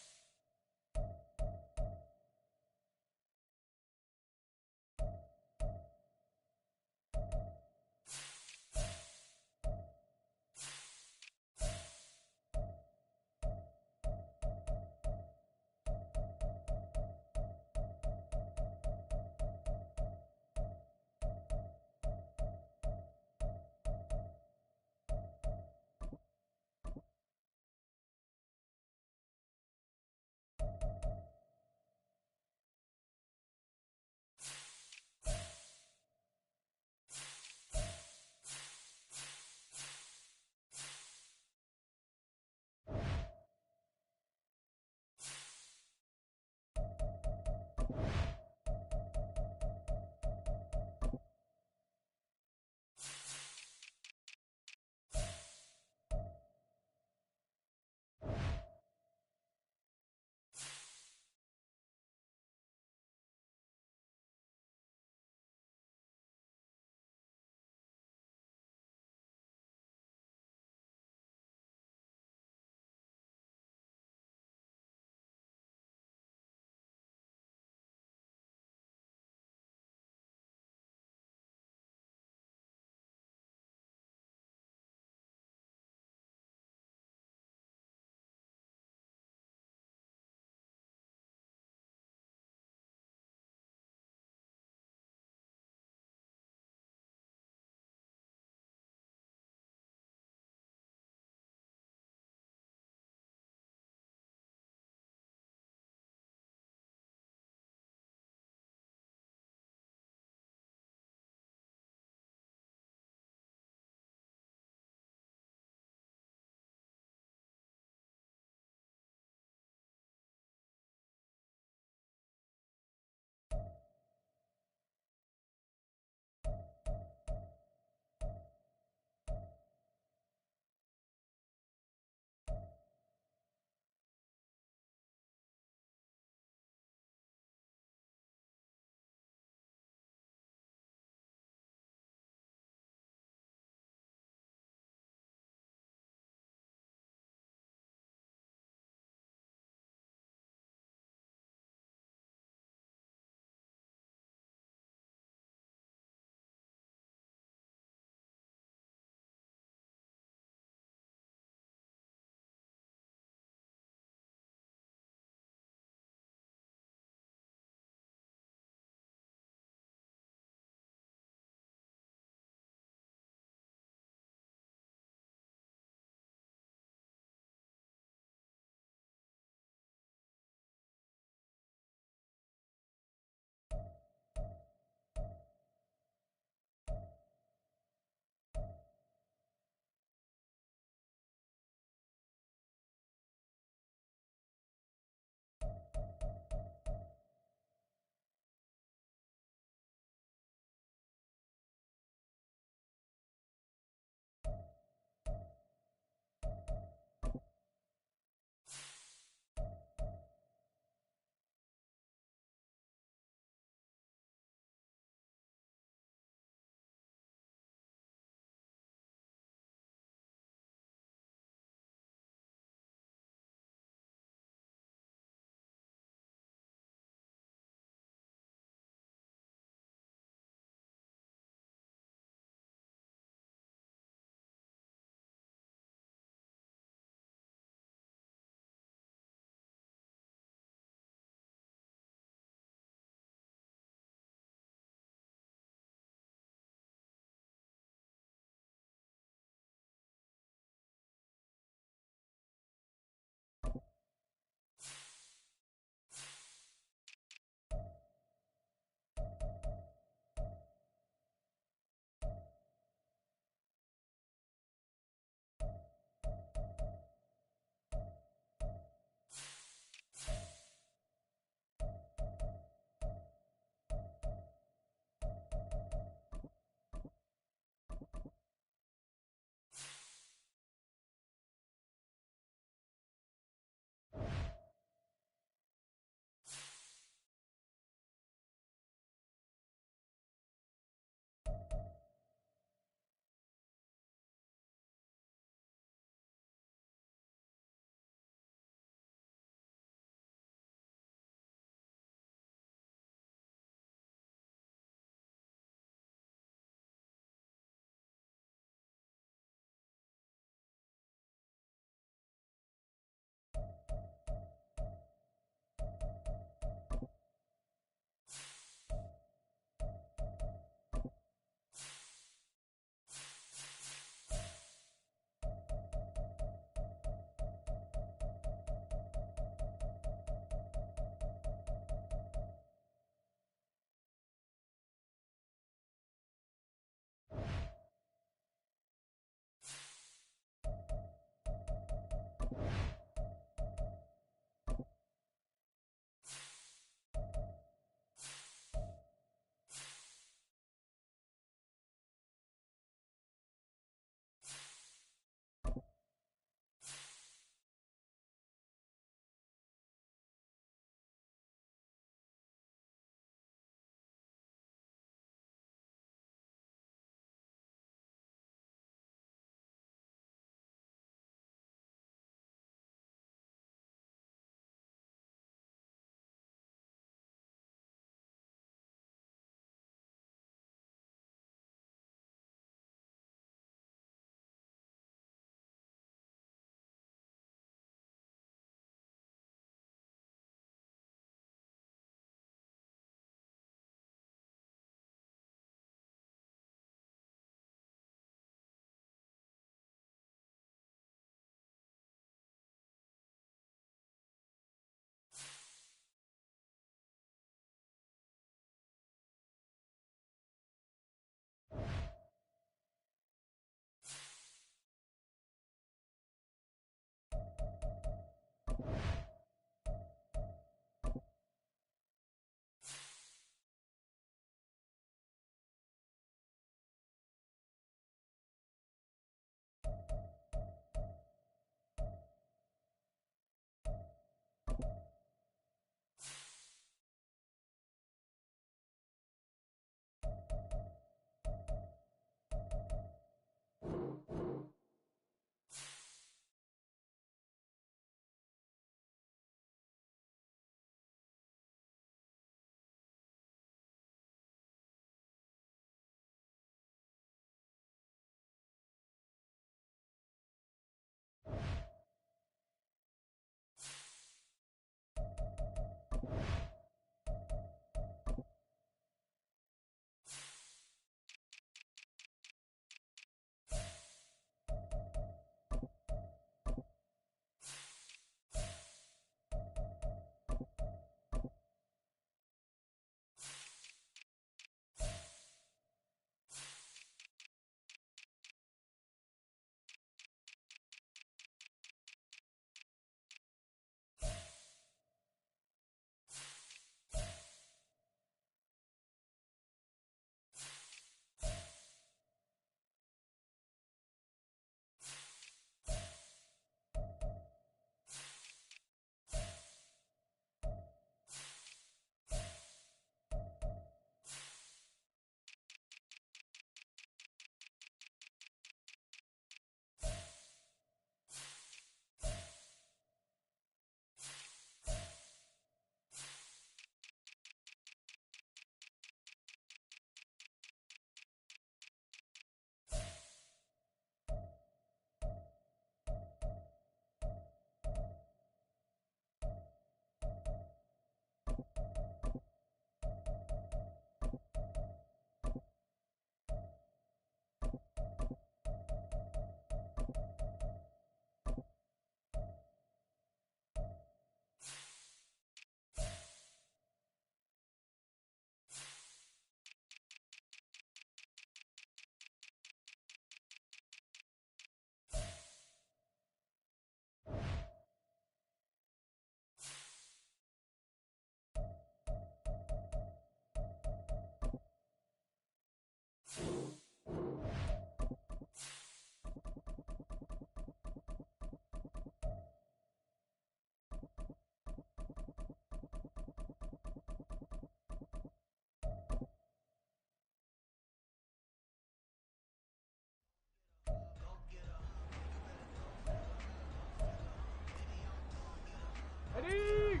Ready?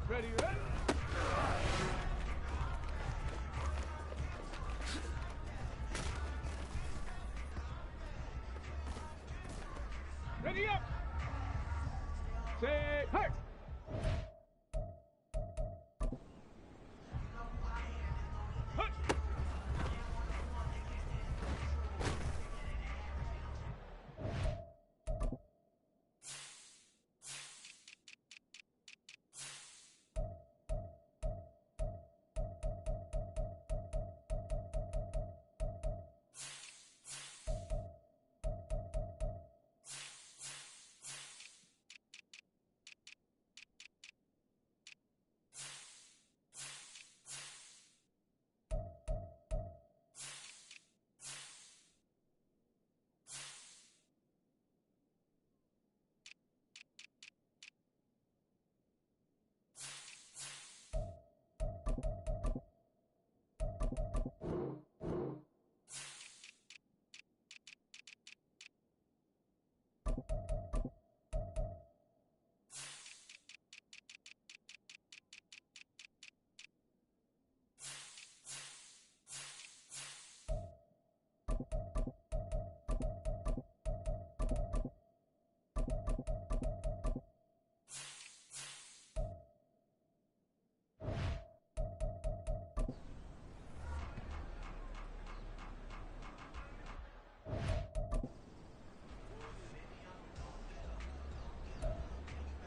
Ready, ready. Ready up. Say, hey.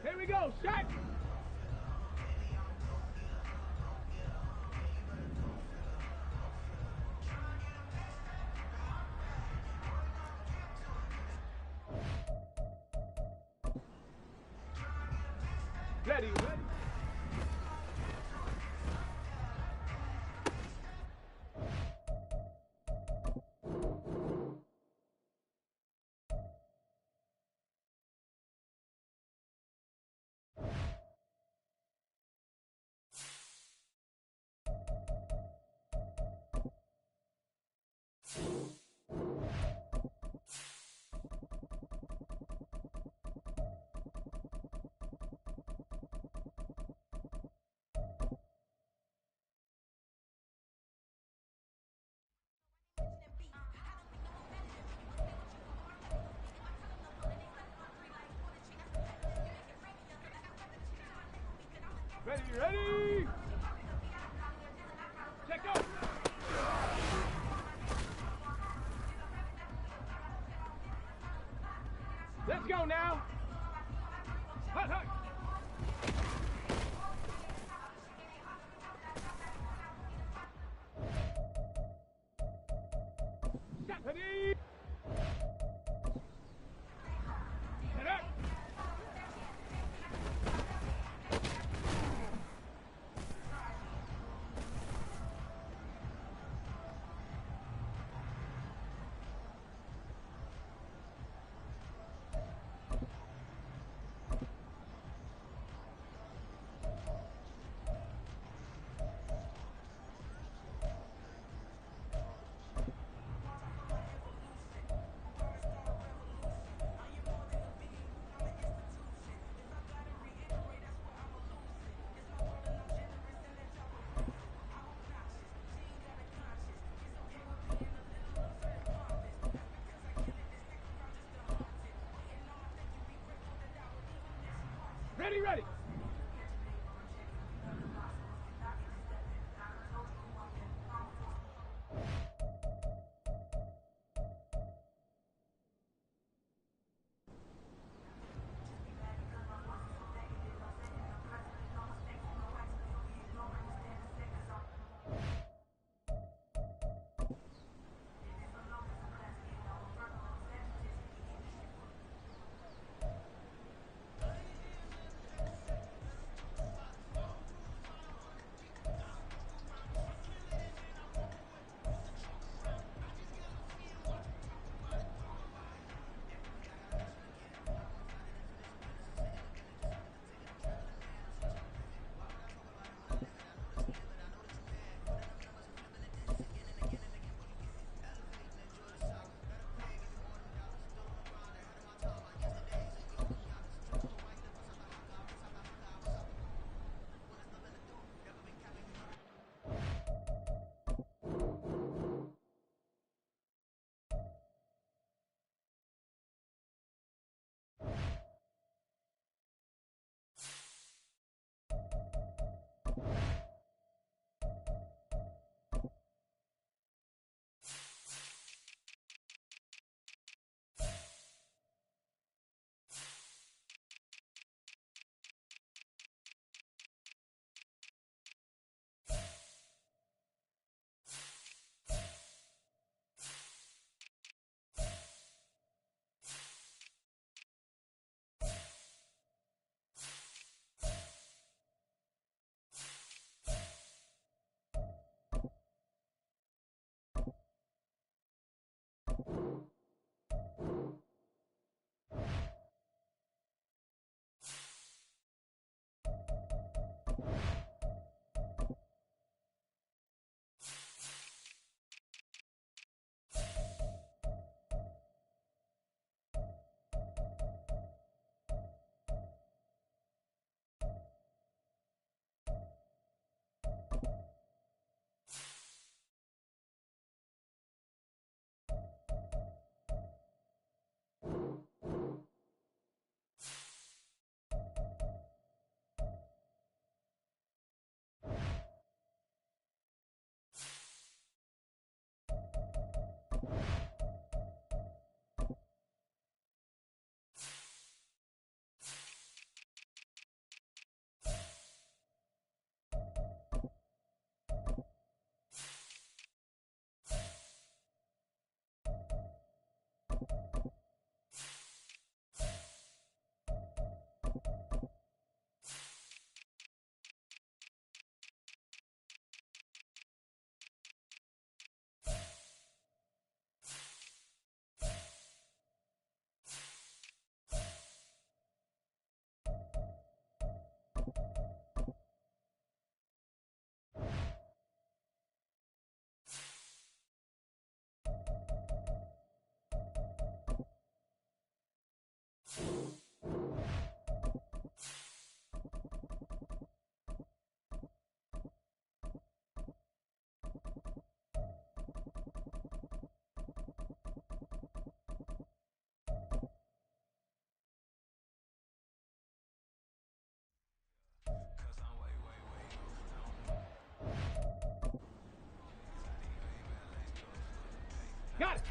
Here we go, shot! ready, ready. Ready, ready! Check up! Let's go now! Hut, hut! Ready! Head up! Ready, ready!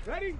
Ready?